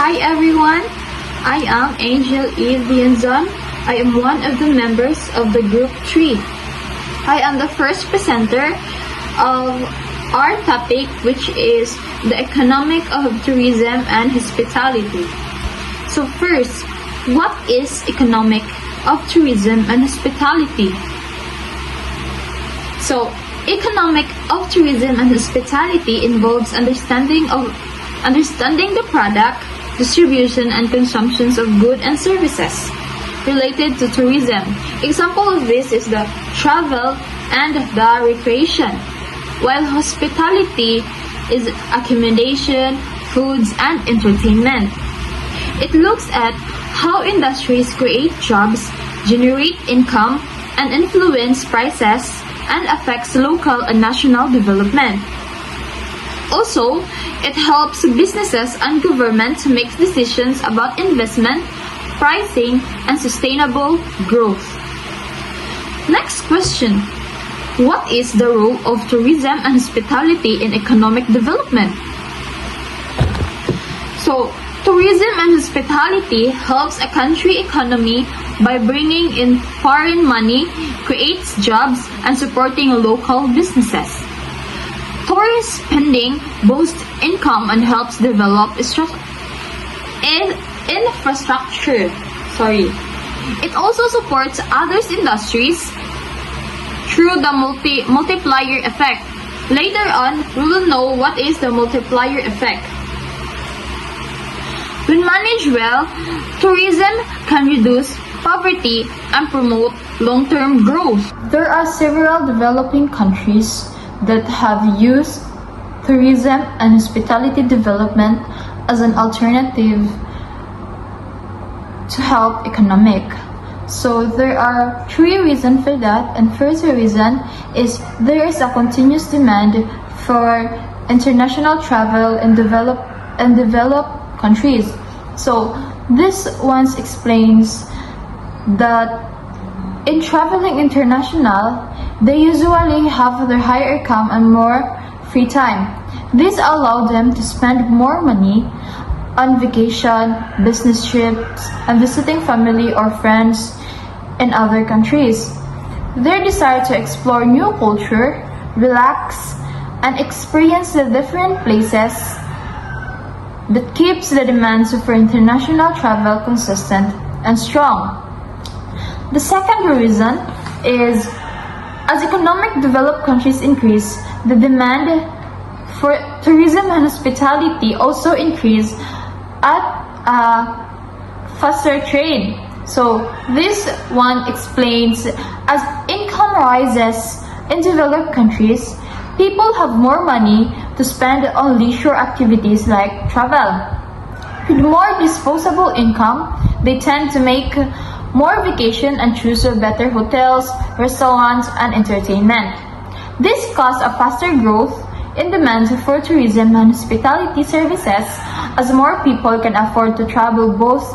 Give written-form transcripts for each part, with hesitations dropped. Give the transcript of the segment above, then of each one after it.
Hi everyone, I am Angel Eve Dianzon. I am one of the members of the Group 3. I am the first presenter of our topic, which is the economic of tourism and hospitality. So first, what is economic of tourism and hospitality? So, economic of tourism and hospitality involves understanding the product, distribution, and consumptions of goods and services related to tourism. Example of this is the travel and the recreation, while hospitality is accommodation, foods, and entertainment. It looks at how industries create jobs, generate income, and influence prices, and affects local and national development. Also, it helps businesses and government to make decisions about investment, pricing, and sustainable growth. Next question. What is the role of tourism and hospitality in economic development? So, tourism and hospitality helps a country economy by bringing in foreign money, creates jobs, and supporting local businesses. Tourist spending boosts income and helps develop infrastructure. It also supports other industries through the multiplier effect. Later on, we will know what is the multiplier effect. When managed well, tourism can reduce poverty and promote long-term growth. There are several developing countries that have used tourism and hospitality development as an alternative to help economic. So there are three reasons for that, and first reason is there is a continuous demand for international travel in developed countries. So this once explains that in traveling international, they usually have their higher income and more free time. This allows them to spend more money on vacation, business trips, and visiting family or friends in other countries. Their desire to explore new culture, relax, and experience the different places that keeps the demands for international travel consistent and strong. The second reason is as economic developed countries increase, the demand for tourism and hospitality also increase at a faster rate. So this one explains as income rises in developed countries, people have more money to spend on leisure activities like travel. With more disposable income, they tend to make more vacation and choose better hotels, restaurants, and entertainment. This causes a faster growth in demand for tourism and hospitality services as more people can afford to travel both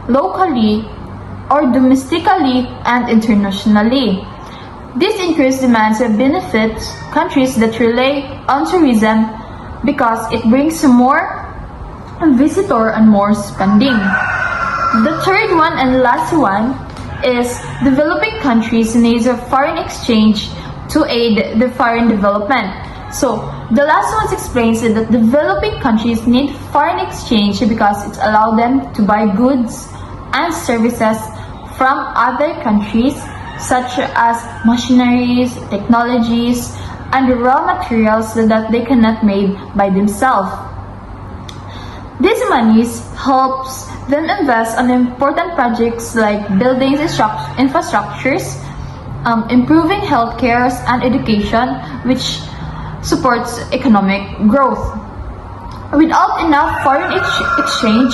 locally or domestically and internationally. This increased demand benefits countries that rely on tourism because it brings more visitors and more spending. The third one and last one is developing countries need a foreign exchange to aid the foreign development. So the last one explains that developing countries need foreign exchange because it allows them to buy goods and services from other countries such as machineries, technologies, and raw materials that they cannot make by themselves. These monies helps them invest on important projects like building infrastructures, improving healthcare and education, which supports economic growth. Without enough foreign exchange,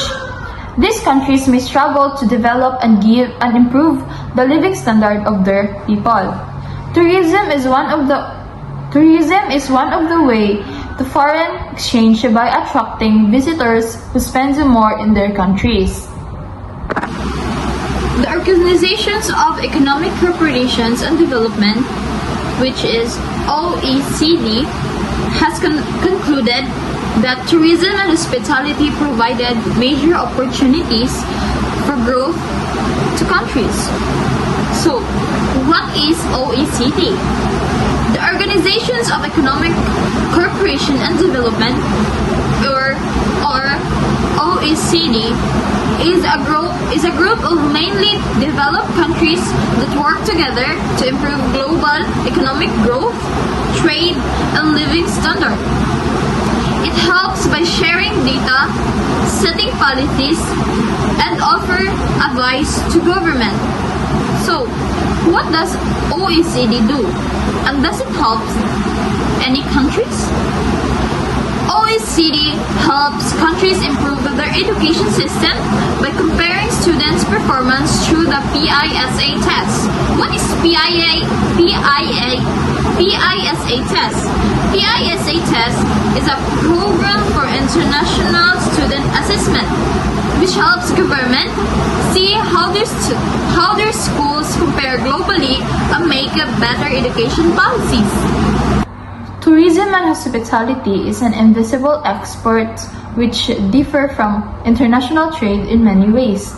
these countries may struggle to develop and improve the living standard of their people. Tourism is one of the way to foreign exchange by attracting visitors who spend more in their countries. The Organizations of Economic Cooperation and Development, which is OECD, has concluded that tourism and hospitality provided major opportunities for growth to countries. So, what is OECD? The Organizations of Economic Cooperation and Development, or OECD, is a group of mainly developed countries that work together to improve global economic growth, trade, and living standard. It helps by sharing data, setting policies, and offer advice to government. So, what does OECD do? And does it help any countries? OECD helps countries improve their education system by comparing students' performance through the PISA test. What is PISA test? PISA test is a program for international student assessment, which helps government see how their schools compare globally and make a better education policies. Tourism and hospitality is an invisible export which differ from international trade in many ways.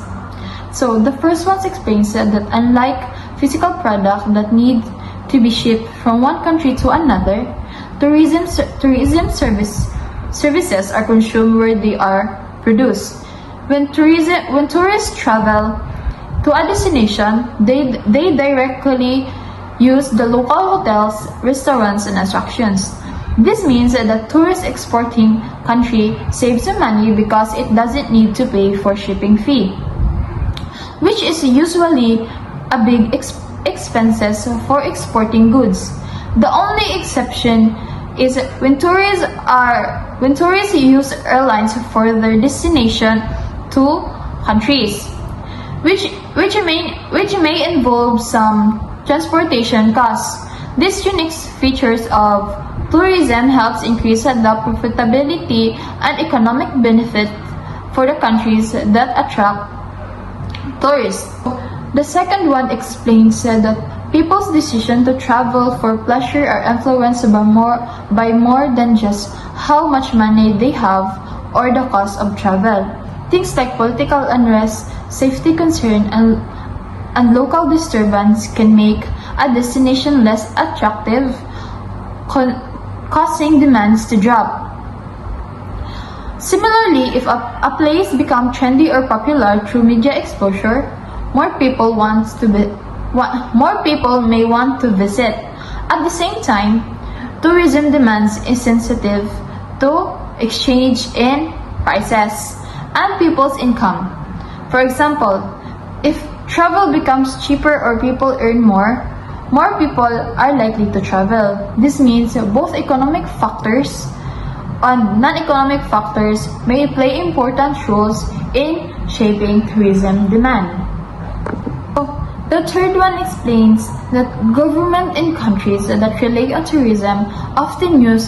So the first one explains that unlike physical products that need to be shipped from one country to another, tourism services are consumed where they are produced. When tourists travel to a destination, they directly use the local hotels, restaurants, and attractions. This means that the tourist exporting country saves some money because it doesn't need to pay for shipping fee, which is usually a big expenses for exporting goods. The only exception is when tourists use airlines for their destination to countries, which may involve some transportation costs. This unique features of tourism helps increase the profitability and economic benefit for the countries that attract tourists. The second one explains that people's decision to travel for pleasure are influenced by more than just how much money they have or the cost of travel. Things like political unrest, safety concern, and local disturbance can make a destination less attractive, causing demands to drop. Similarly, if a place becomes trendy or popular through media exposure, more people may want to visit. At the same time, tourism demands is sensitive to exchange in prices and people's income. For example, if travel becomes cheaper or people earn more people are likely to travel. This means both economic factors and non-economic factors may play important roles in shaping tourism demand. The third one explains that government in countries that rely on tourism often use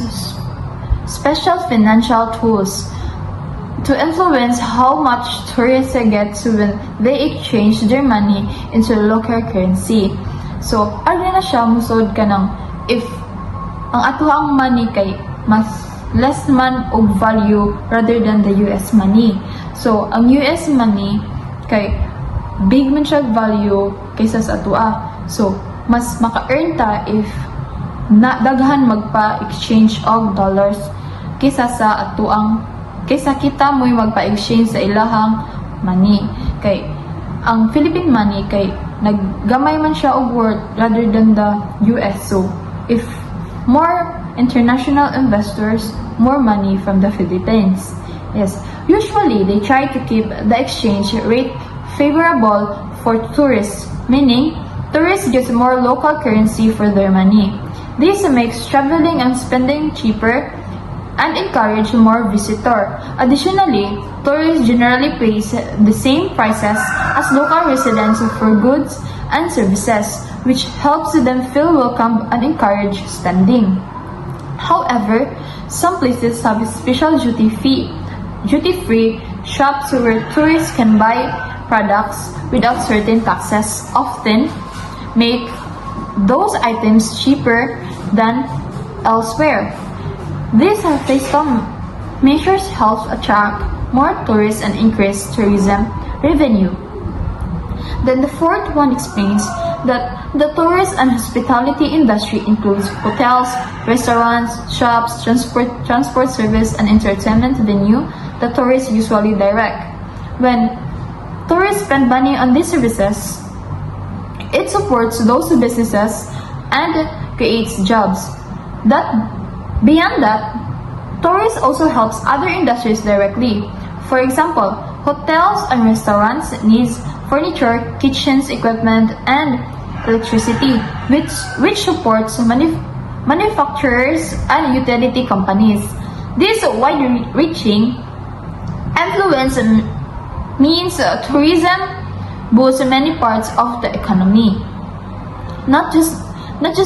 special financial tools to influence how much tourists get when they exchange their money into local currency. So, na siya musod ka ng if ang atuang money kay mas less man og value rather than the US money. So, ang US money kay big man siya value kaysa sa atua. So, mas maka-earn ta if daghan magpa-exchange og dollars kaysa kita mo'y magpa-exchange sa ilahang money. Kay ang Philippine money kay naggamay man siya og worth rather than the US. So, if more international investors, more money from the Philippines. Yes, usually they try to keep the exchange rate favorable for tourists, meaning tourists get more local currency for their money. This makes traveling and spending cheaper and encourage more visitor. Additionally, tourists generally pay the same prices as local residents for goods and services, which helps them feel welcome and encourage spending. However, some places have special duty-free shops where tourists can buy products without certain taxes, often make those items cheaper than elsewhere. This has faced some measures help attract more tourists and increase tourism revenue. Then the fourth one explains that the tourist and hospitality industry includes hotels, restaurants, shops, transport service, and entertainment venue that tourists usually direct. When tourists spend money on these services, it supports those businesses and creates jobs. Beyond that, tourists also helps other industries directly. For example, hotels and restaurants needs furniture, kitchens, equipment, and electricity, which supports manufacturers and utility companies. This wide-reaching influence means tourism boosts many parts of the economy, not just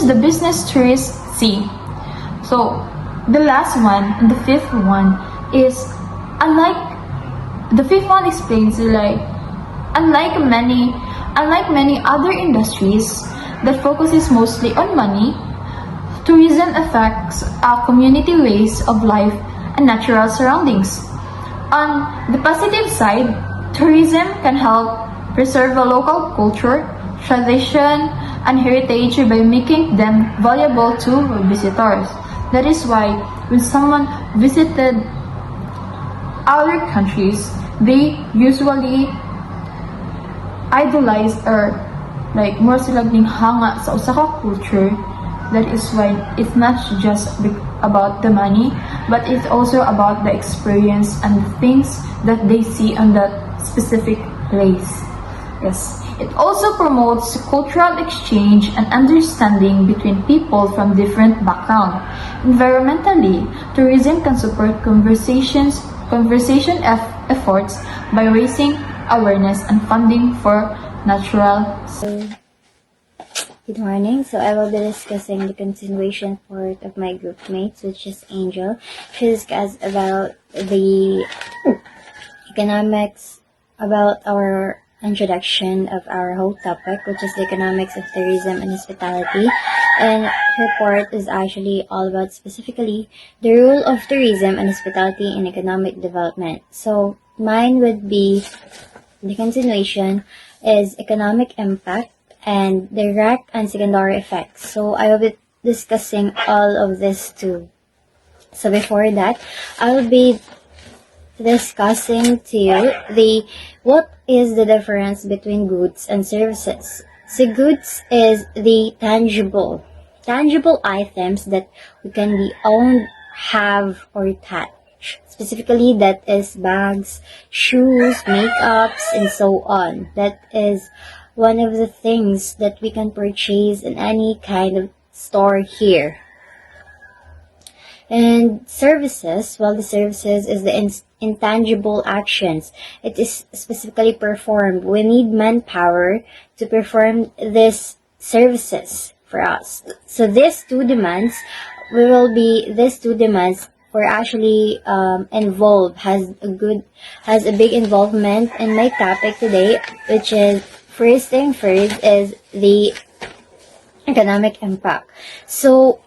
the business tourists see. So the last one, and the fifth one, is the fifth one explains unlike many other industries that focuses mostly on money, tourism affects our community ways of life and natural surroundings. On the positive side, tourism can help preserve a local culture, tradition, and heritage by making them valuable to visitors. That is why when someone visited other countries, they usually idolize or more sila hanga sa usa ka culture. That is why it's not just about the money, but it's also about the experience and the things that they see on that specific place. Yes. It also promotes cultural exchange and understanding between people from different backgrounds. Environmentally, tourism can support conversation efforts by raising awareness and funding for natural. Good morning. So I will be discussing the continuation part of my group mates, which is Angel. She discussed about the economics, about our introduction of our whole topic, which is the economics of tourism and hospitality. And her part is actually all about specifically the role of tourism and hospitality in economic development. So mine would be the continuation is economic impact and direct and secondary effects. So I will be discussing all of this too. So before that, I will be discussing to you what is the difference between goods and services. So goods is the tangible items that we can be owned, have, or touch. Specifically, that is bags, shoes, makeups, and so on. That is one of the things that we can purchase in any kind of store here. And services, well, the services is the intangible actions. It is specifically performed. We need manpower to perform these services for us. So these two demands were actually involved, has a big involvement in my topic today, which is first thing first is the economic impact. So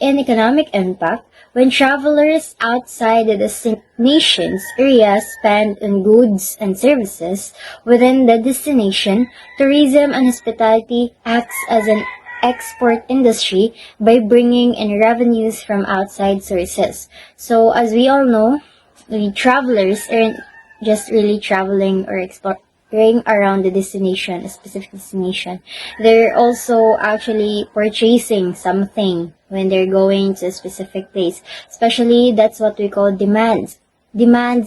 in economic impact, when travelers outside the destination's area spend on goods and services within the destination, tourism and hospitality acts as an export industry by bringing in revenues from outside sources. So as we all know, the travelers aren't just really traveling or exploring around the destination, a specific destination. They're also actually purchasing something when they're going to a specific place. Especially, that's what we call demands. There are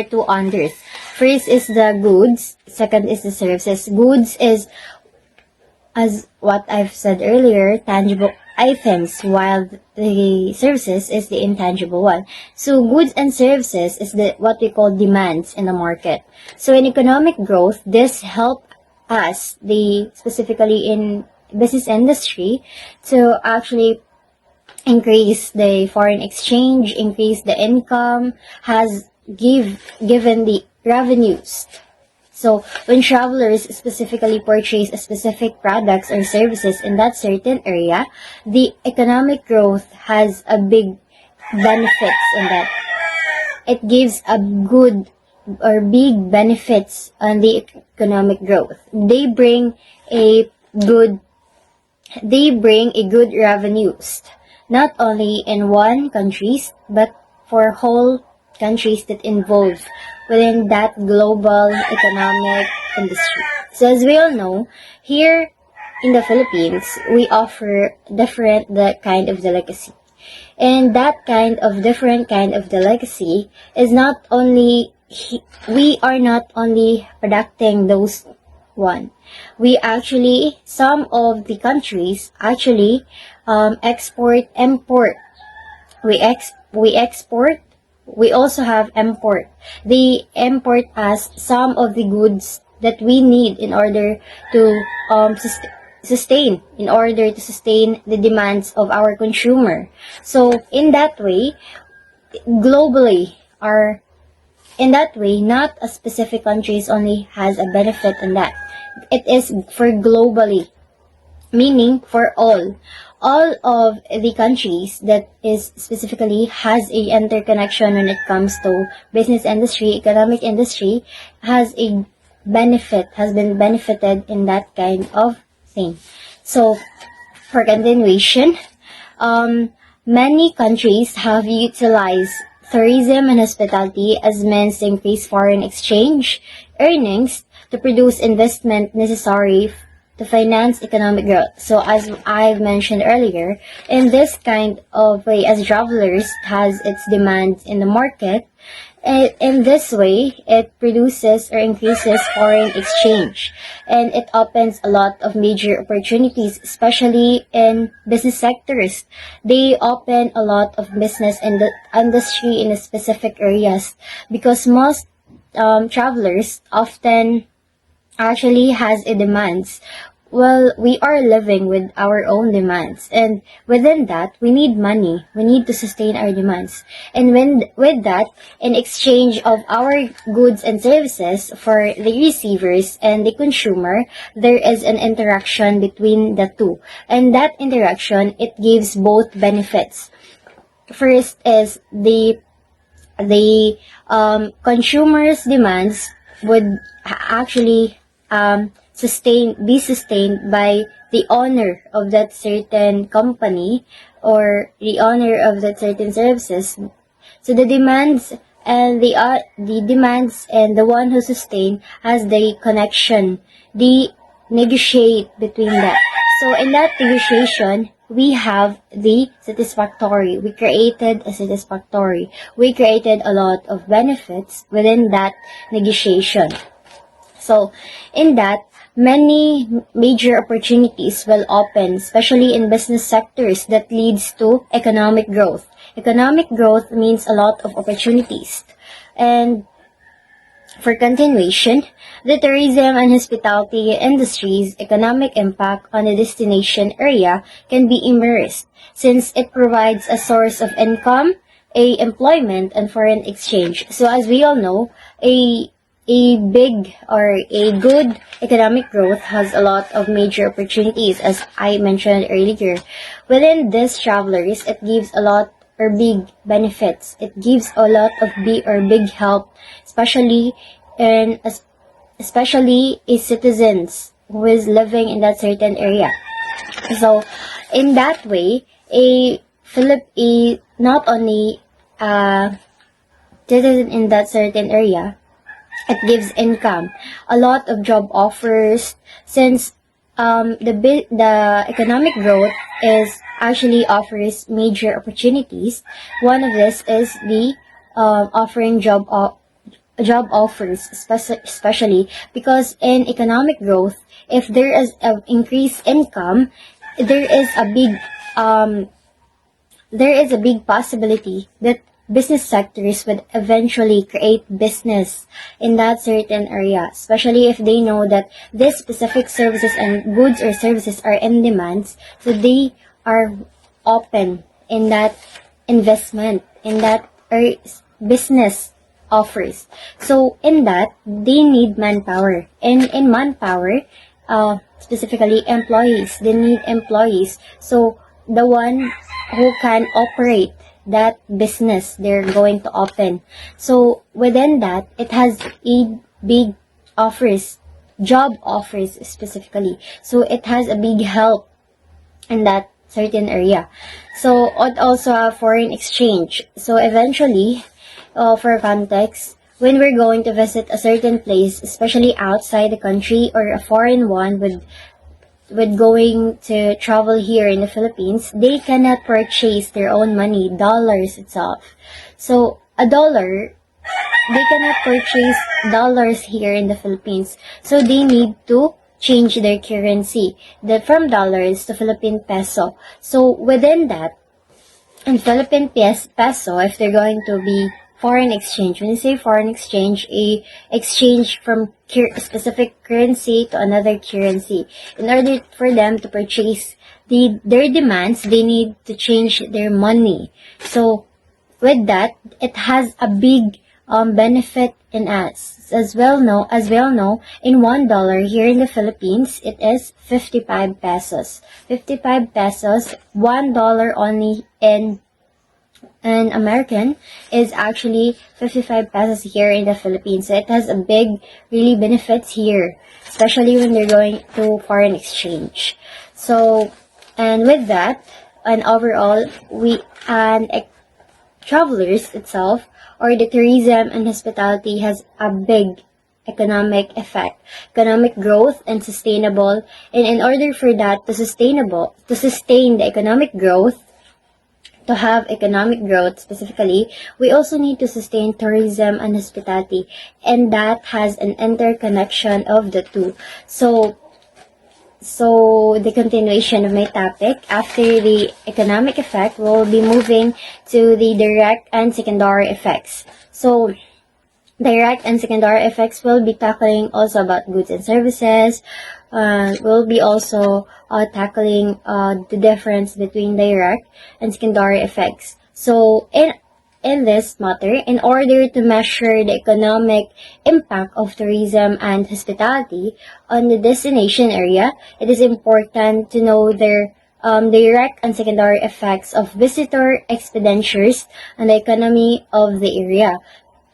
two unders. First is the goods, second is the services. Goods is, as what I've said earlier, tangible items, while the services is the intangible one. So goods and services is what we call demands in the market. So in economic growth, this help us, specifically in business industry, to actually increase the foreign exchange, increase the income, has given the revenues. So when travelers specifically purchase specific products or services in that certain area, the economic growth has a big benefits in that. It gives a good or big benefits on the economic growth. Good they bring a good revenues, not only in one countries, but for whole countries that involve within that global economic industry. So as we all know, here in the Philippines, we offer different the kind of delicacy. And that kind of different kind of delicacy is not only, we are not only producing those one. We actually, some of the countries actually export, import. We export. We also have import. They import us some of the goods that we need in order to sustain, in order to sustain the demands of our consumer. So in that way, globally, our in that way, not a specific countries only has a benefit in that. It is for globally, meaning for all of the countries that is specifically has a interconnection when it comes to business industry, economic industry, has been benefited in that kind of thing. So for continuation, many countries have utilized tourism and hospitality as means to increase foreign exchange earnings to produce investment necessary to finance economic growth. So as I've mentioned earlier, in this kind of way, as travelers has its demands in the market, in this way, it produces or increases foreign exchange, and it opens a lot of major opportunities, especially in business sectors. They open a lot of business in the industry in specific areas because most travelers often actually has a demands. Well, we are living with our own demands, and within that, we need money. We need to sustain our demands. And with that, in exchange of our goods and services for the receivers and the consumer, there is an interaction between the two. And that interaction, it gives both benefits. First is the consumer's demands would actually be sustained by the owner of that certain company or the owner of that certain services. So the demands and the demands and the one who sustain has the connection. They negotiate between that. So in that negotiation, we have the satisfactory. We created a satisfactory. We created a lot of benefits within that negotiation. So in that, many major opportunities will open, especially in business sectors that leads to economic growth. Economic growth means a lot of opportunities. And for continuation, the tourism and hospitality industry's economic impact on the destination area can be immersed since it provides a source of income, employment, and foreign exchange. So as we all know, a big or a good economic growth has a lot of major opportunities, as I mentioned earlier. Within this travelers, it gives a lot or big benefits. It gives a lot of big help, especially a citizens who is living in that certain area. So in that way, not only citizen in that certain area, it gives income, a lot of job offers, since the economic growth is actually offers major opportunities. One of this is the offering job offers, especially because in economic growth, if there is an increased income, there is a big possibility that business sectors would eventually create business in that certain area, especially if they know that this specific services and goods or services are in demand, so they are open in that investment, in that business offers. So in that, they need manpower. And in manpower, specifically employees, they need employees. So the one who can operate that business they're going to open. So within that, it has a big offers, job offers specifically. So it has a big help in that certain area. So it also have foreign exchange. So eventually, for context, when we're going to visit a certain place, especially outside the country or a foreign one with going to travel here in the Philippines, they cannot purchase their own money, dollars itself. So a dollar, they cannot purchase dollars here in the Philippines. So they need to change their currency from dollars to Philippine peso. So within that, in Philippine peso, if they're going to be foreign exchange, when you say foreign exchange, a exchange from specific currency to another currency. In order for them to purchase their demands, they need to change their money. So with that, it has a big benefit in us. As well know, in $1 here in the Philippines, it is 55 pesos. 55 pesos, $1 only in American is actually 55 pesos here in the Philippines. So it has a big, really benefits here, especially when they're going to foreign exchange. So, and with that, and overall, travelers itself, or the tourism and hospitality has a big economic effect, economic growth and sustainable. And in order for that to sustain the economic growth, to have economic growth specifically, we also need to sustain tourism and hospitality. And that has an interconnection of the two. So the continuation of my topic, after the economic effect, we'll be moving to the direct and secondary effects. So direct and secondary effects will be tackling also about goods and services. We'll be also tackling the difference between direct and secondary effects. So in this matter, in order to measure the economic impact of tourism and hospitality on the destination area, it is important to know their direct and secondary effects of visitor expenditures on the economy of the area.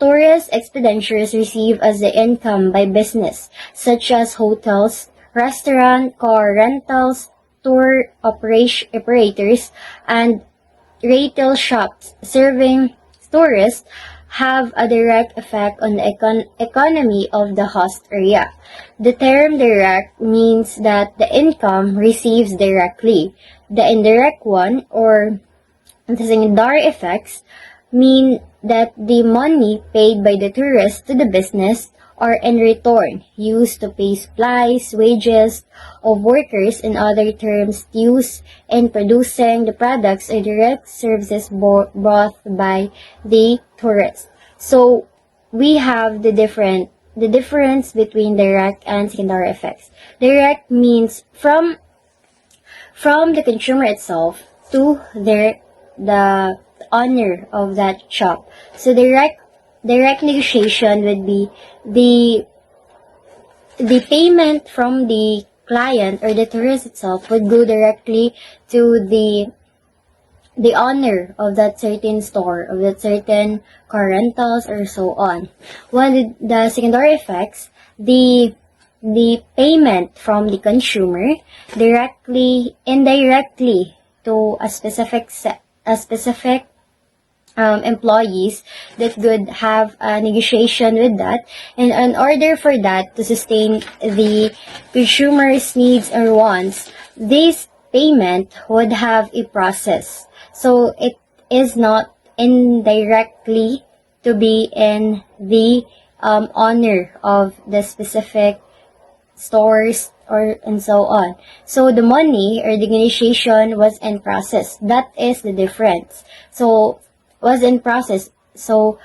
Tourist expenditures receive as the income by business, such as hotels, restaurant, car rentals, tour operators, and retail shops serving tourists, have a direct effect on the economy of the host area. The term direct means that the income receives directly. The indirect one, or the secondary effects, mean that the money paid by the tourist to the business are in return used to pay supplies, wages of workers, and other terms used in producing the products or direct services brought by the tourist. So we have the difference between direct and secondary effects. Direct means from the consumer itself to the owner of that shop. So direct negotiation would be the payment from the client or the tourist itself would go directly to the owner of that certain store, of that certain car rentals, or so on. While the secondary effects, the payment from the consumer indirectly to a specific employees that could have a negotiation with that, and in order for that to sustain the consumer's needs or wants, this payment would have a process. So it is not indirectly to be in the owner of the specific stores and so on. So the money or the negotiation was in process. That is the difference. So was in process. So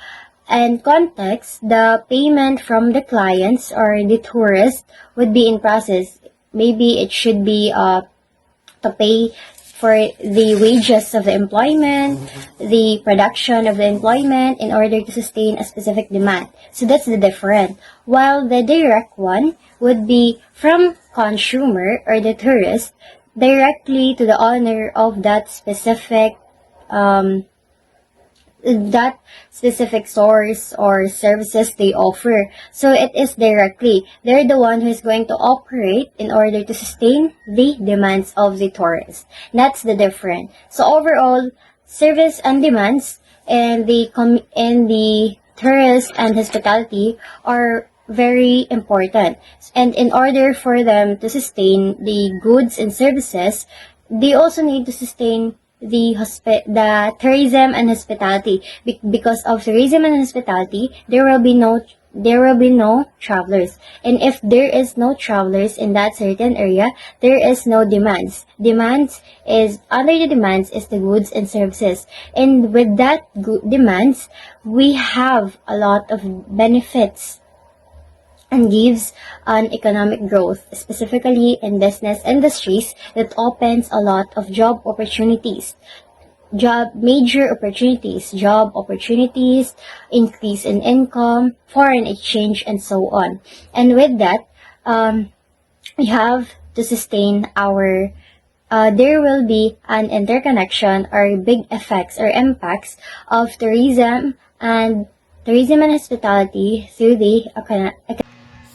in context, the payment from the clients or the tourist would be in process. Maybe it should be to pay for the wages of the employment, the production of the employment in order to sustain a specific demand. So that's the different. While the direct one would be from consumer or the tourist directly to the owner of that specific source or services they offer. So it is directly. They're the one who is going to operate in order to sustain the demands of the tourist. That's the difference. So overall, service and demands and the tourist and hospitality are very important. And in order for them to sustain the goods and services, they also need to sustain the tourism and hospitality. Because of tourism and hospitality, there will be no travelers. And if there is no travelers in that certain area, there is no demands. Under the demands is the goods and services. And with that demands, we have a lot of benefits and gives an economic growth, specifically in business industries that opens a lot of job opportunities, increase in income, foreign exchange, and so on. And with that, we have to sustain our there will be an interconnection or big effects or impacts of tourism and hospitality through the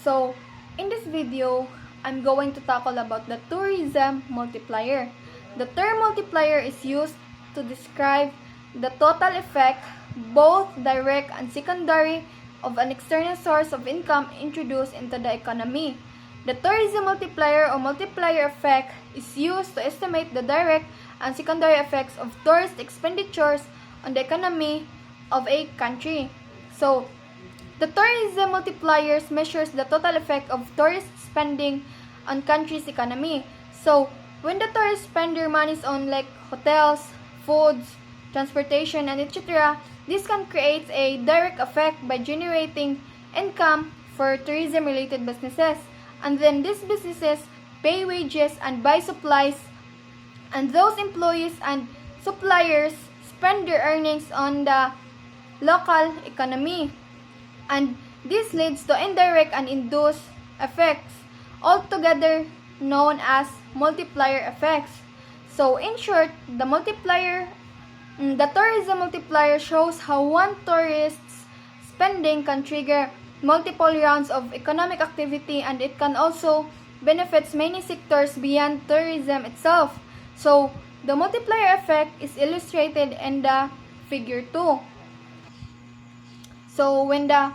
So, in this video, I'm going to tackle about the tourism multiplier. The term multiplier is used to describe the total effect, both direct and secondary, of an external source of income introduced into the economy. The tourism multiplier or multiplier effect is used to estimate the direct and secondary effects of tourist expenditures on the economy of a country. So, the tourism multipliers measures the total effect of tourist spending on country's economy. So, when the tourists spend their monies on like hotels, foods, transportation, and etc., this can create a direct effect by generating income for tourism-related businesses. And then these businesses pay wages and buy supplies, and those employees and suppliers spend their earnings on the local economy. And this leads to indirect and induced effects, altogether known as multiplier effects. So in short, the tourism multiplier shows how one tourist's spending can trigger multiple rounds of economic activity, and it can also benefit many sectors beyond tourism itself. So the multiplier effect is illustrated in the figure 2. So when the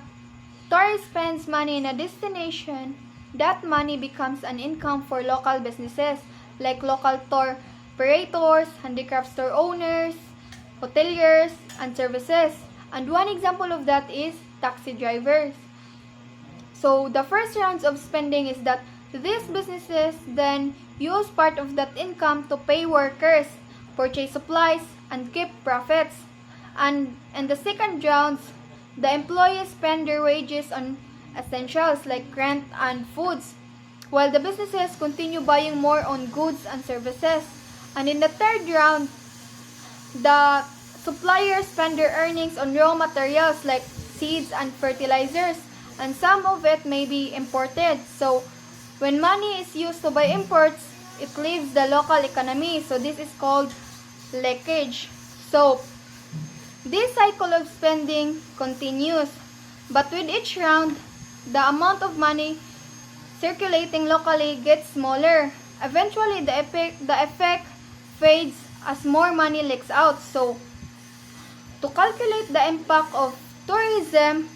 tourist spends money in a destination, that money becomes an income for local businesses like local tour operators, handicraft store owners, hoteliers, and services. And one example of that is taxi drivers. So the first rounds of spending is that these businesses then use part of that income to pay workers, purchase supplies, and keep profits. And in the second rounds, the employees spend their wages on essentials like rent and foods, while the businesses continue buying more on goods and services. And in the third round, the suppliers spend their earnings on raw materials like seeds and fertilizers, and some of it may be imported. So when money is used to buy imports, it leaves the local economy. So this is called leakage. So this cycle of spending continues, but with each round, the amount of money circulating locally gets smaller. Eventually, the effect fades as more money leaks out. So, to calculate the impact of tourism,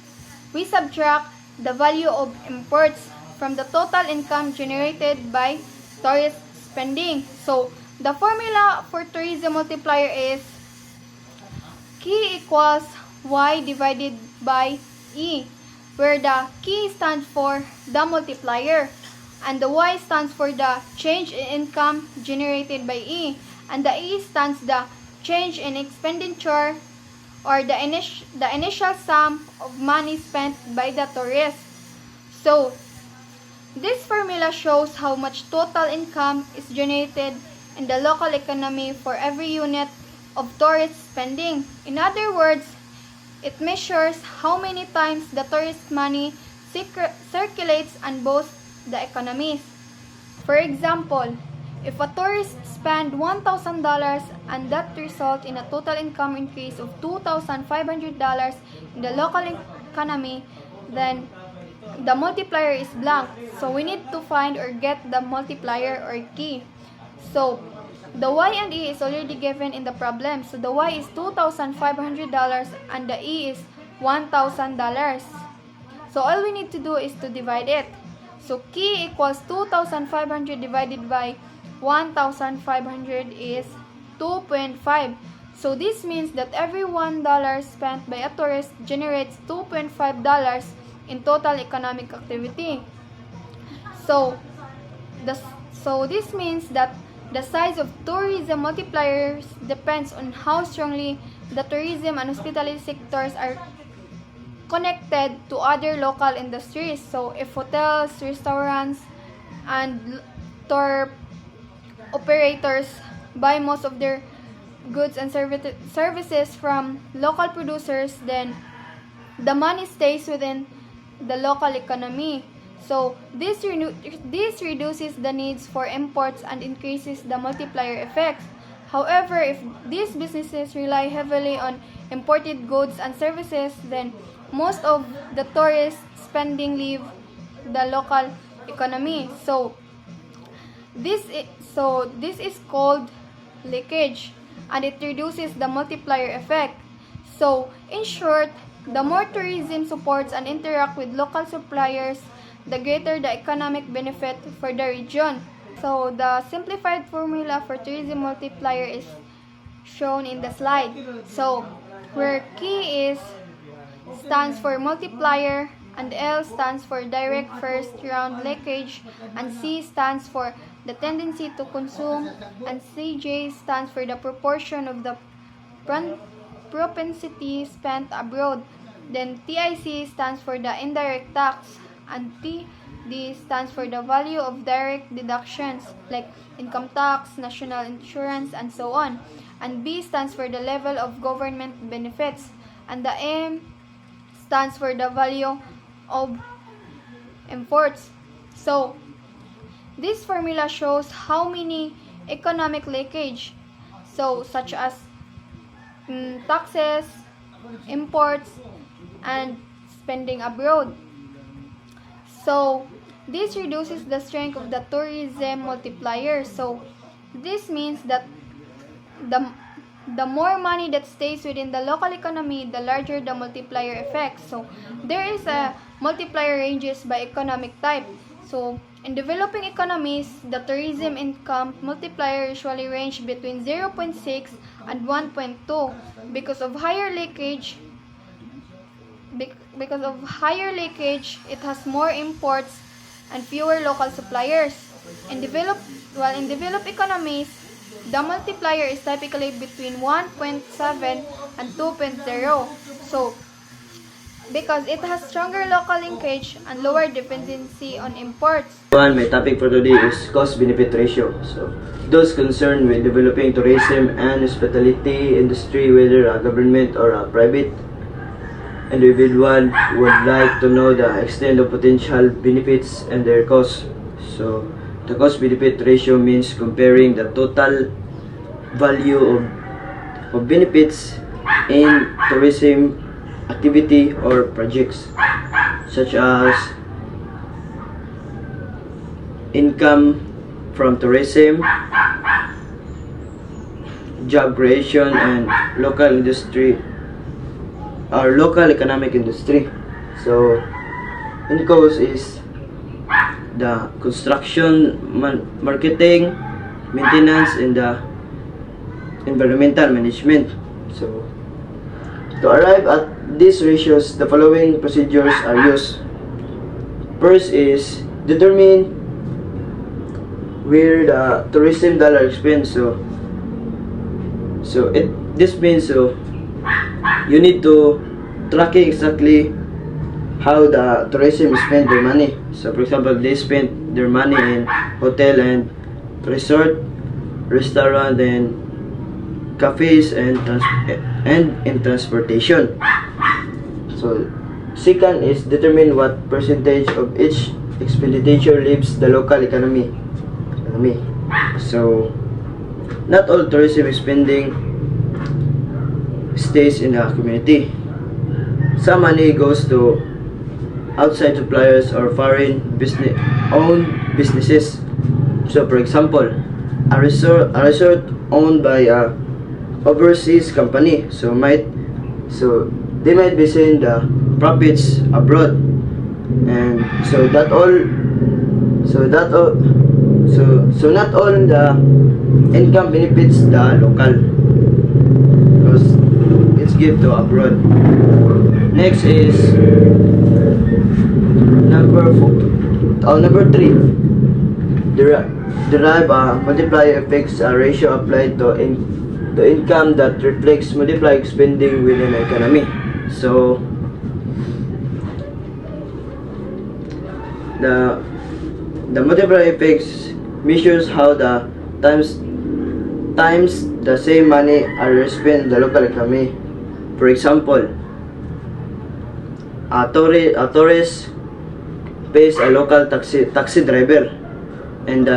we subtract the value of imports from the total income generated by tourist spending. So, the formula for tourism multiplier is K equals Y divided by E, where the K stands for the multiplier, and the Y stands for the change in income generated by E, and the E stands the change in expenditure or the initial sum of money spent by the tourist. So, this formula shows how much total income is generated in the local economy for every unit of tourist spending. In other words, it measures how many times the tourist money circulates and boosts the economies. For example, if a tourist spend $1,000 and that result in a total income increase of $2,500 in the local economy, then the multiplier is blank. So we need to find or get the multiplier or key. So the y and e is already given in the problem. So the y is $2,500 and the e is $1,000. So all we need to do is to divide it. So key equals 2,500 divided by 1,500 is 2.5. So this means that every $1 spent by a tourist generates $2.5 in total economic activity. So this means that the size of tourism multipliers depends on how strongly the tourism and hospitality sectors are connected to other local industries. So if hotels, restaurants, and tour operators buy most of their goods and services from local producers, then the money stays within the local economy. So this reduces the needs for imports and increases the multiplier effect. However, if these businesses rely heavily on imported goods and services, then most of the tourist spending leave the local economy. So this is called leakage, and it reduces the multiplier effect. So in short, the more tourism supports and interact with local suppliers, the greater the economic benefit for the region. So the simplified formula for tourism multiplier is shown in the slide. So where key stands for multiplier, and L stands for direct first round leakage, and C stands for the tendency to consume, and CJ stands for the proportion of the propensity spent abroad. Then TIC stands for the indirect tax, and TD stands for the value of direct deductions like income tax, national insurance, and so on. And B stands for the level of government benefits, and the M stands for the value of imports. So this formula shows how many economic leakage, so such as taxes, imports, and spending abroad. So this reduces the strength of the tourism multiplier. So this means that the more money that stays within the local economy, the larger the multiplier effect. So there is a multiplier ranges by economic type. So in developing economies, the tourism income multiplier usually range between 0.6 and 1.2 because of higher leakage. Because of higher leakage, it has more imports and fewer local suppliers. In developed economies, the multiplier is typically between 1.7 and 2.0. So, because it has stronger local linkage and lower dependency on imports. My topic for today is cost-benefit ratio. So, those concerned with developing tourism and hospitality industry, whether a government or a private individual, would like to know the extent of potential benefits and their costs. So, the cost-benefit ratio means comparing the total value of benefits in tourism activity or projects, such as income from tourism, job creation, and local industry or local economic industry. So, in cost is the construction, marketing, maintenance, and the environmental management. So, to arrive at these ratios, the following procedures are used. First is determine where the tourism dollar is spent. This means you need to track exactly how the tourism spend their money. So for example, they spend their money in hotel and resort, restaurant and cafes and in transportation. So second is determine what percentage of each expenditure leaves the local economy. So not all tourism spending stays in the community. Some money goes to outside suppliers or foreign owned businesses. So for example, a resort owned by a overseas company, so they might be sending the profits abroad, and so not all the income benefits the local, because it's given to abroad. Next is number 3. Derive a multiplier effects, a ratio applied to income that reflects multiplier spending within the economy. So the multiplier effects measures how the times the same money are spent in the local economy. For example, a tourist pays a local taxi driver, and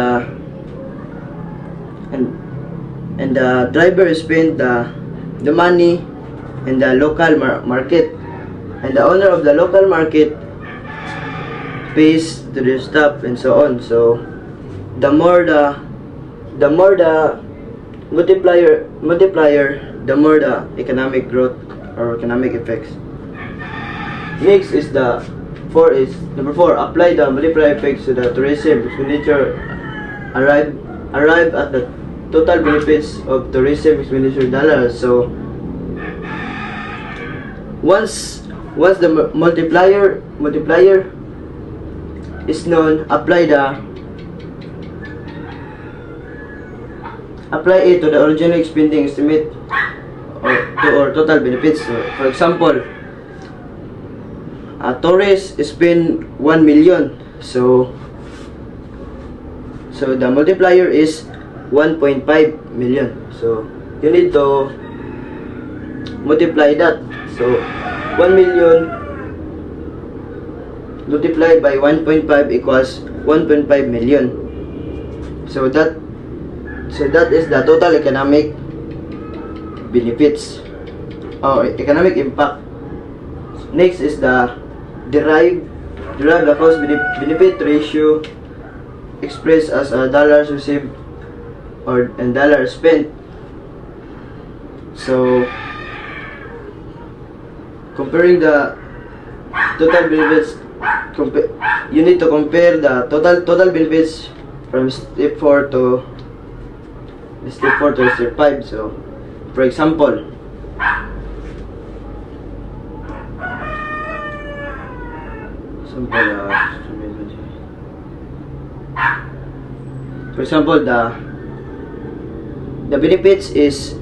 the driver spent the money in the local market, and the owner of the local market pays to the staff, and so on. So the more the multiplier, the more the economic growth or economic effects. Next is number 4. Apply the multiplier effects to the tourism expenditure. Arrive at the total benefits of tourism expenditure dollars. So once the multiplier is known, apply it to the original spending estimate or total benefits. So, for example, a tourist spend 1 million, so the multiplier is 1.5 million. So you need to multiply that. So 1 million multiplied by 1.5 equals 1.5 million. So that is the total economic benefits or economic impact. Next is the derive the cost benefit ratio expressed as a dollars received and dollars spent. So comparing the total benefits, you need to compare the total benefits from step 4 to step 5. So for example, the benefits is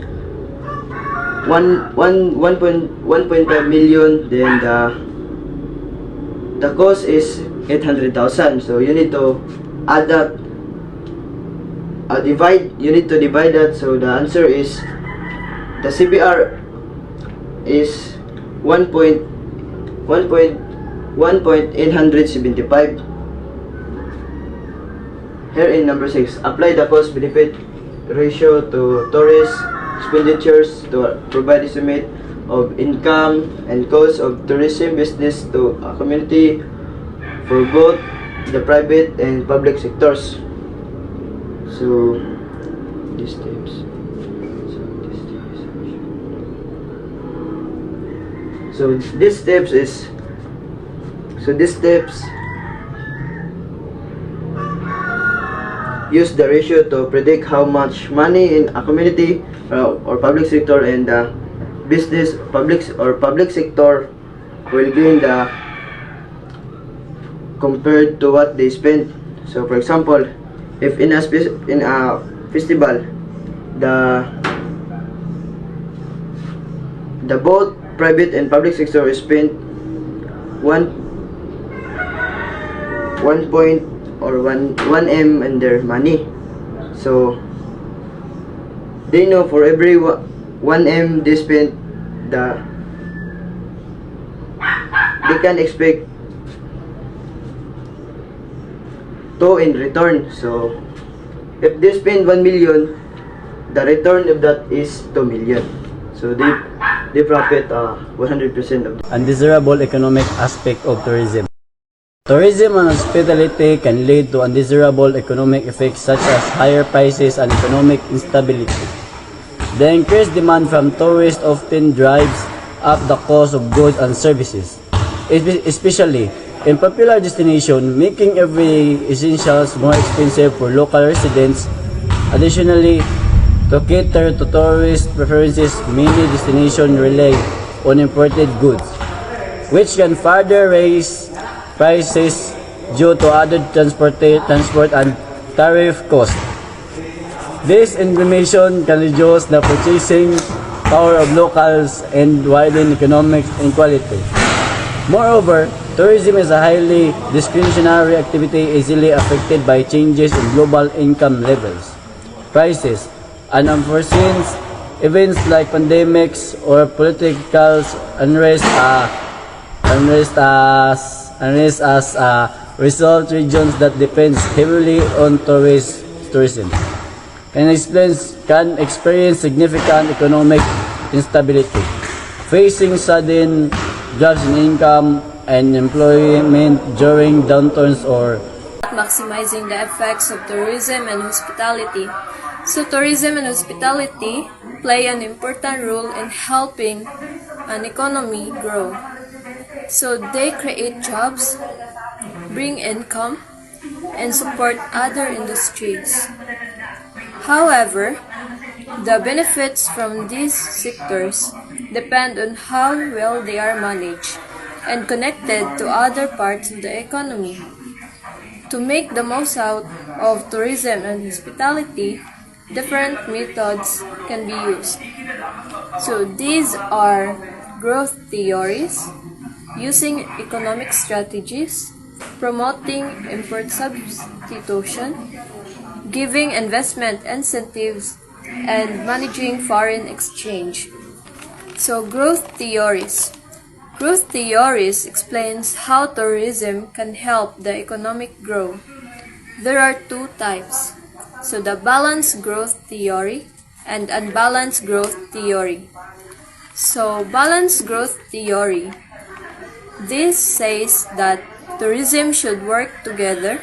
1.5 million, then the cost is 800,000. So you need to add that, you need to divide that. So the answer is the CPR is 1.875. Here in number 6, apply the cost benefit ratio to tourist expenditures to provide estimate of income and cost of tourism business to a community for both the private and public sectors. So these steps. So these steps use the ratio to predict how much money in a community or public sector and the public sector will gain compared to what they spend. So for example, if in a festival the both private and public sector spend 1 M in their money, so They know for every 1M they spend, they can expect 2 in return. So if they spend 1 million, the return of that is 2 million. So they profit 100% of that. Undesirable economic aspect of tourism. Tourism and hospitality can lead to undesirable economic effects such as higher prices and economic instability. The increased demand from tourists often drives up the cost of goods and services, especially in popular destinations, making every essentials more expensive for local residents. Additionally, to cater to tourist preferences, many destinations rely on imported goods, which can further raise prices due to added transport and tariff costs. This information can reduce the purchasing power of locals and widen economic inequality. Moreover, tourism is a highly discretionary activity easily affected by changes in global income levels, prices, and unforeseen events like pandemics or political unrest as a result. Regions that depend heavily on tourism can experience significant economic instability, facing sudden drops in income and employment during downturns or maximizing the effects of tourism and hospitality. So tourism and hospitality play an important role in helping an economy grow. So they create jobs, bring income, and support other industries. However, the benefits from these sectors depend on how well they are managed and connected to other parts of the economy. To make the most out of tourism and hospitality, different methods can be used. So these are growth theories, using economic strategies, promoting import substitution, giving investment incentives, and managing foreign exchange. So growth theories. Growth theories explains how tourism can help the economic grow. There are two types. So the balanced growth theory and unbalanced growth theory. So balanced growth theory. This says that tourism should work together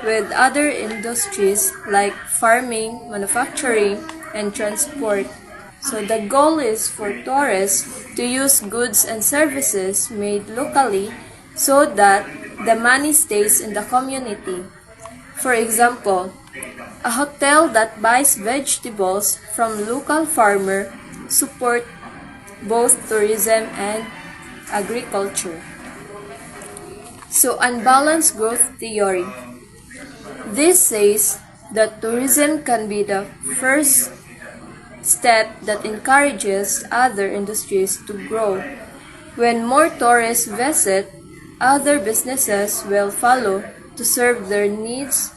with other industries like farming, manufacturing, and transport. So the goal is for tourists to use goods and services made locally so that the money stays in the community. For example, a hotel that buys vegetables from local farmer support both tourism and agriculture. So unbalanced growth theory. This says that tourism can be the first step that encourages other industries to grow. When more tourists visit, other businesses will follow to serve their needs.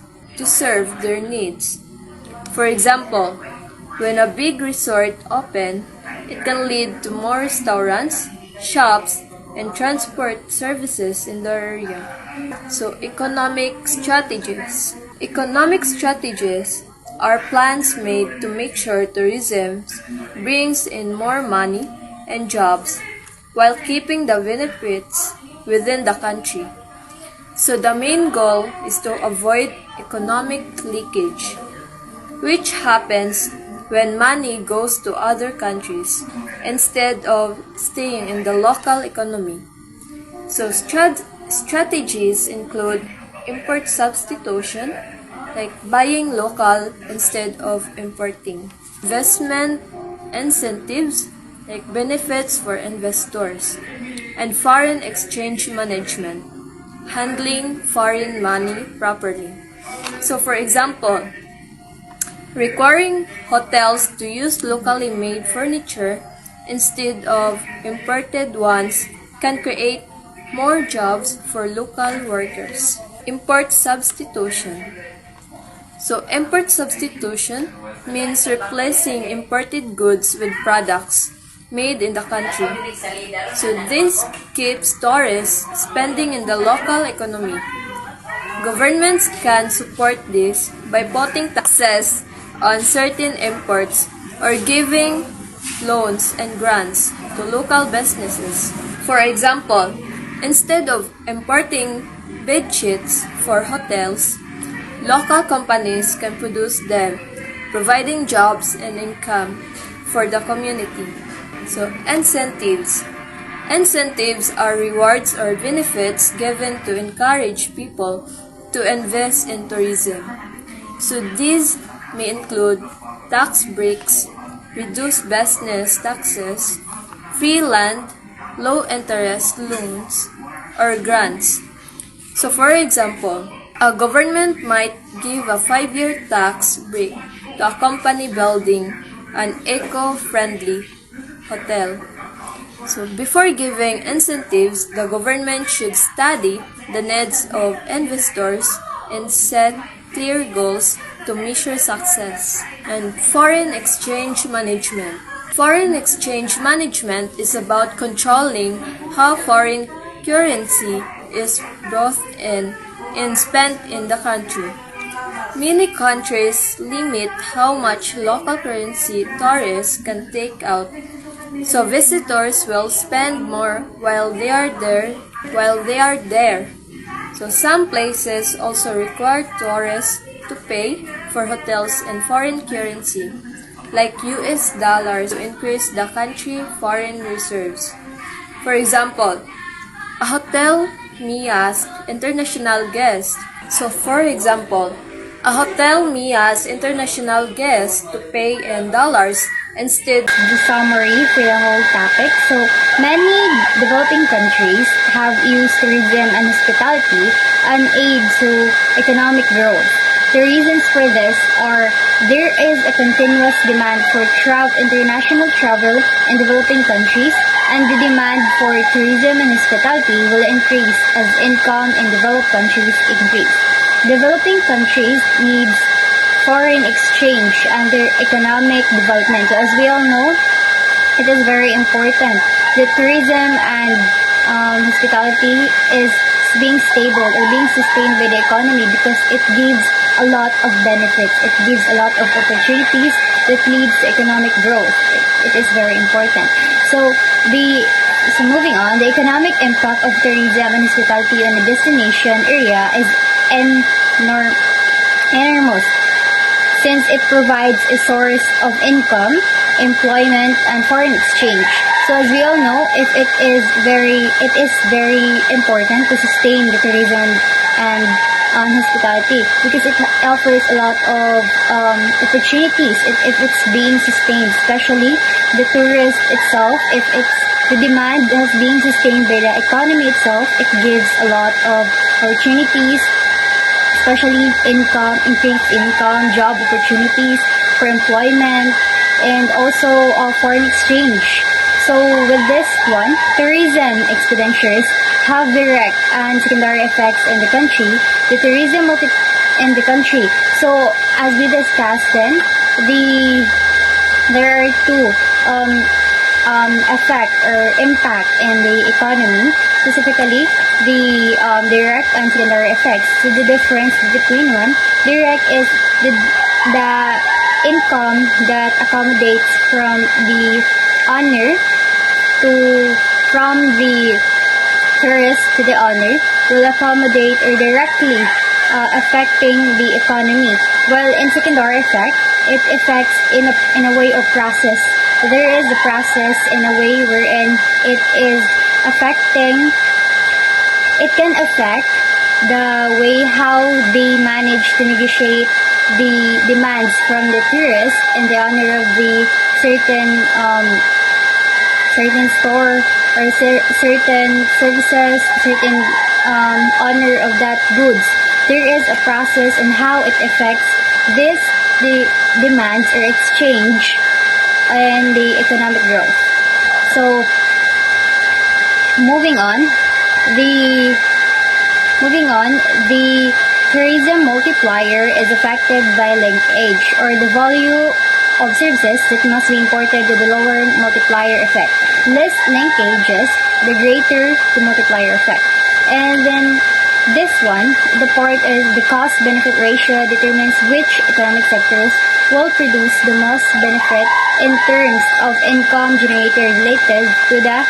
For example, when a big resort opens, it can lead to more restaurants, shops, and transport services in the area. So economic strategies. Economic strategies are plans made to make sure tourism brings in more money and jobs while keeping the benefits within the country. So the main goal is to avoid economic leakage, which happens when money goes to other countries instead of staying in the local economy. So strategies include import substitution, like buying local instead of importing. Investment incentives, like benefits for investors. And foreign exchange management, handling foreign money properly. So for example, requiring hotels to use locally made furniture instead of imported ones can create more jobs for local workers. Import substitution. So import substitution means replacing imported goods with products made in the country. So this keeps tourists spending in the local economy. Governments can support this by putting taxes on certain imports or giving loans and grants to local businesses. For example, instead of importing bed sheets for hotels, local companies can produce them, providing jobs and income for the community. So, incentives. Incentives are rewards or benefits given to encourage people to invest in tourism. So, these may include tax breaks, reduced business taxes, free land, low interest loans, or grants. So, for example, a government might give a 5-year tax break to a company building an eco-friendly hotel. So before giving incentives, the government should study the needs of investors and set clear goals to measure success. And foreign exchange management. Foreign exchange management is about controlling how foreign currency is brought in and spent in the country. Many countries limit how much local currency tourists can take out, so visitors will spend more while they are there. So some places also require tourists to pay for hotels in foreign currency, like US dollars, to increase the country's foreign reserves. For example, a hotel may ask international guests. So for example, a hotel may ask international guests to pay in dollars instead. The summary for the whole topic. So many developing countries have used tourism and hospitality as an aid to economic growth. The reasons for this are there is a continuous demand for international travel in developing countries, and the demand for tourism and hospitality will increase as income in developed countries increase. Developing countries need foreign exchange and their economic development. So as we all know, it is very important that tourism and hospitality is being stable or being sustained by the economy, because it gives a lot of benefits. It gives a lot of opportunities that leads to economic growth. It is very important. So moving on, the economic impact of tourism and hospitality on the destination area is enormous, since it provides a source of income, employment, and foreign exchange. So as we all know, it is very important to sustain the tourism and hospitality, because it offers a lot of opportunities if it's being sustained, especially the tourist itself. If the demand has been sustained by the economy itself, it gives a lot of opportunities, especially increased income, job opportunities for employment, and also foreign exchange. So with this one, tourism expenditures have direct and secondary effects in the country. The tourism in the country. So as we discussed then, there are two effect or impact in the economy, specifically the direct and secondary effects. So the difference between one, direct is the income that accommodates from the owner from the tourist to the owner, will accommodate or directly affecting the economy. While in secondary effect, it affects in a way of process. So there is a process in a way wherein it can affect the way how they manage to negotiate the demands from the tourist in the honor of the certain store or certain services, certain honor of that goods. There is a process in how it affects the demands or exchange and the economic growth. So moving on, the tourism multiplier is affected by linkage, or the value of services that must be imported to the lower multiplier effect. Less linkages, the greater the multiplier effect. And then this one, the part is the cost-benefit ratio determines which economic sectors will produce the most benefit in terms of income generated related to the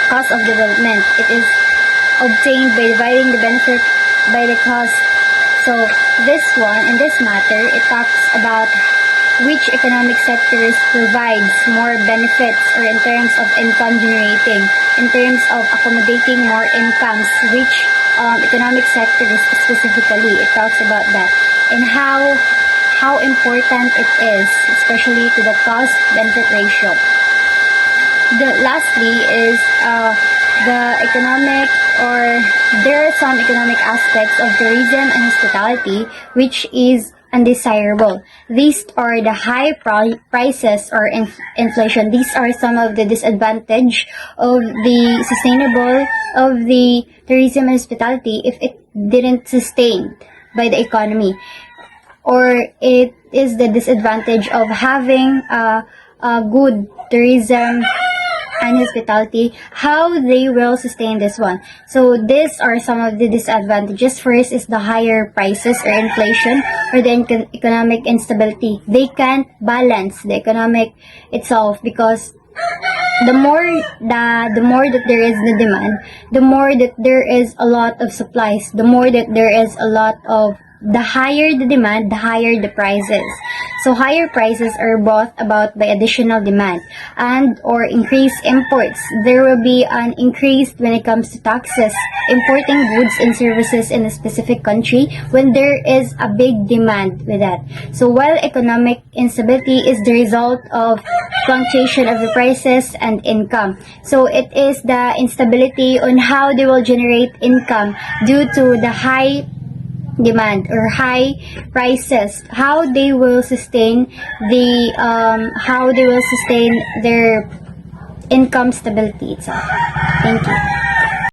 cost of development. It is obtained by dividing the benefit by the cost. So this one, in this matter, it talks about which economic sectors provides more benefits, or in terms of income generating, in terms of accommodating more incomes, which economic sectors specifically, it talks about that, and how important it is, especially to the cost-benefit ratio. Lastly is the economic, or there are some economic aspects of tourism and hospitality which is undesirable. These are the high prices or inflation. These are some of the disadvantage of the sustainable of the tourism and hospitality if it didn't sustain by the economy, or it is the disadvantage of having a good tourism and hospitality, how they will sustain this one. So these are some of the disadvantages. First is the higher prices or inflation, or the economic instability. They can't balance the economic itself, because the more that there is the demand, the more that there is a lot of supplies, the more that there is a lot of, the higher the demand, the higher the prices. So higher prices are brought about by additional demand and or increased imports. There will be an increase when it comes to taxes, importing goods and services in a specific country when there is a big demand with that. So while economic instability is the result of fluctuation of the prices and income. So it is the instability on how they will generate income due to the high demand or high prices, how they will sustain their income stability itself. Thank you.